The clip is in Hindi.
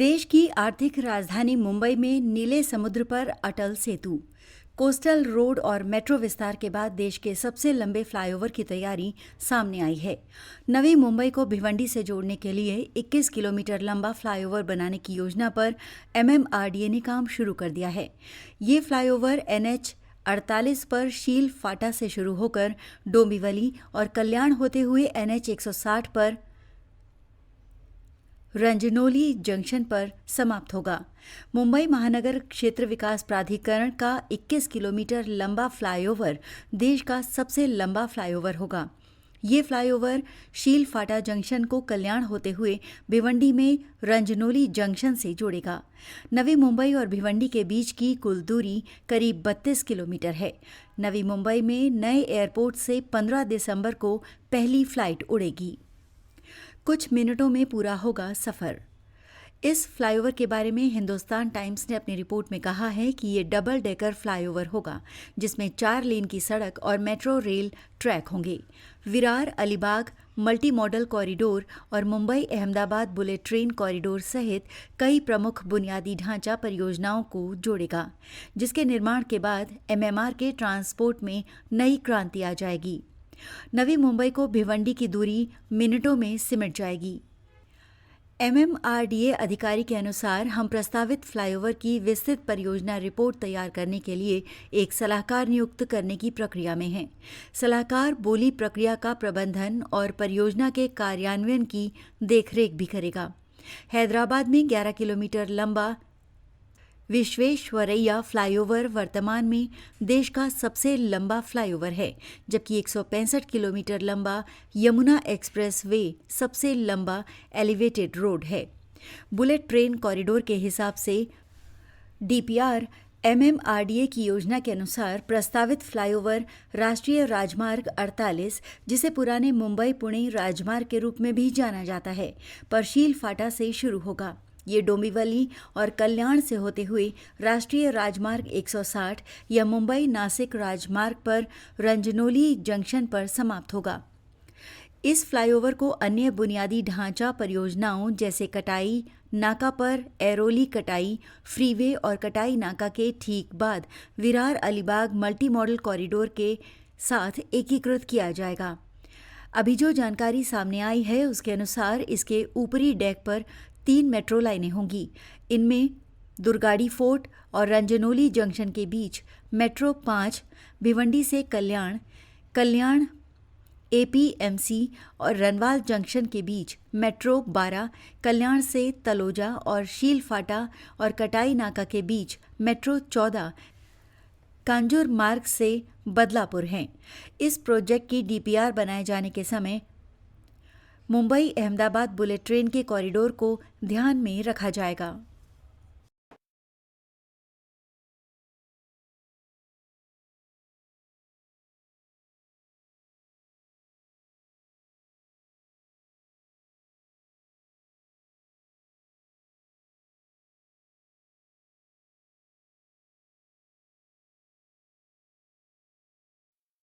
देश की आर्थिक राजधानी मुंबई में नीले समुद्र पर अटल सेतु, कोस्टल रोड और मेट्रो विस्तार के बाद देश के सबसे लंबे फ्लाईओवर की तैयारी सामने आई है। नवी मुंबई को भिवंडी से जोड़ने के लिए 21 किलोमीटर लंबा फ्लाईओवर बनाने की योजना पर MMRDA ने काम शुरू कर दिया है। ये फ्लाईओवर NH 48 पर शील फाटा से शुरू होकर डोंबिवली और कल्याण होते हुए NH 160 पर रंजनोली जंक्शन पर समाप्त होगा। मुंबई महानगर क्षेत्र विकास प्राधिकरण का 21 किलोमीटर लंबा फ्लाईओवर देश का सबसे लंबा फ्लाईओवर होगा। ये फ्लाईओवर शील फाटा जंक्शन को कल्याण होते हुए भिवंडी में रंजनोली जंक्शन से जोड़ेगा। नवी मुंबई और भिवंडी के बीच की कुल दूरी करीब 32 किलोमीटर है। नवी मुंबई में नए एयरपोर्ट से 15 दिसंबर को पहली फ्लाइट उड़ेगी। कुछ मिनटों में पूरा होगा सफर। इस फ्लाईओवर के बारे में हिंदुस्तान टाइम्स ने अपनी रिपोर्ट में कहा है कि ये डबल डेकर फ्लाईओवर होगा, जिसमें 4 लेन की सड़क और मेट्रो रेल ट्रैक होंगे। Virar Alibag multi modal corridor और Mumbai Ahmedabad bullet train corridor सहित कई प्रमुख बुनियादी ढांचा परियोजनाओं को जोड़ेगा, जिसके निर्माण के बाद MMR के ट्रांसपोर्ट में नई क्रांति आ जाएगी। नवी मुंबई को भिवंडी की दूरी मिनटों में सिमट जाएगी। MMRDA अधिकारी के अनुसार हम प्रस्तावित फ्लाईओवर की विस्तृत परियोजना रिपोर्ट तैयार करने के लिए एक सलाहकार नियुक्त करने की प्रक्रिया में हैं। सलाहकार बोली प्रक्रिया का प्रबंधन और परियोजना के कार्यान्वयन की देखरेख भी करेगा। हैदराबाद में 11 किलोमीटर लंबा विश्वेश्वरैया फ्लाईओवर वर्तमान में देश का सबसे लंबा फ्लाईओवर है, जबकि 165 किलोमीटर लंबा यमुना एक्सप्रेस वे सबसे लंबा एलिवेटेड रोड है। बुलेट ट्रेन कॉरिडोर के हिसाब से DPR MMRDA की योजना के अनुसार प्रस्तावित फ्लाईओवर राष्ट्रीय राजमार्ग 48, जिसे पुराने मुंबई पुणे राजमार्ग के रूप में भी जाना जाता है, पर शील फाटा से शुरू होगा। ये डोंबिवली और कल्याण से होते हुए राष्ट्रीय राजमार्ग 160 या मुंबई नासिक राजमार्ग पर रंजनोली जंक्शन पर समाप्त होगा। इस फ्लाईओवर को अन्य बुनियादी ढांचा परियोजनाओं जैसे कटाई नाका पर एरोली कटाई फ्रीवे और कटाई नाका के ठीक बाद Virar Alibag multi modal corridor के साथ एकीकृत किया जाएगा। अभी जो जानकारी सामने आई है उसके अनुसार इसके ऊपरी डेक पर 3 मेट्रो लाइनें होंगी। इनमें दुर्गाड़ी फोर्ट और रंजनोली जंक्शन के बीच मेट्रो 5, भिवंडी से कल्याण, कल्याण APMC और रनवाल जंक्शन के बीच मेट्रो 12, कल्याण से तलोजा और शील फाटा और कटाई नाका के बीच मेट्रो 14 कांजूर मार्ग से बदलापुर हैं। इस प्रोजेक्ट की DPR बनाए जाने के समय मुंबई अहमदाबाद बुलेट ट्रेन के कॉरिडोर को ध्यान में रखा जाएगा।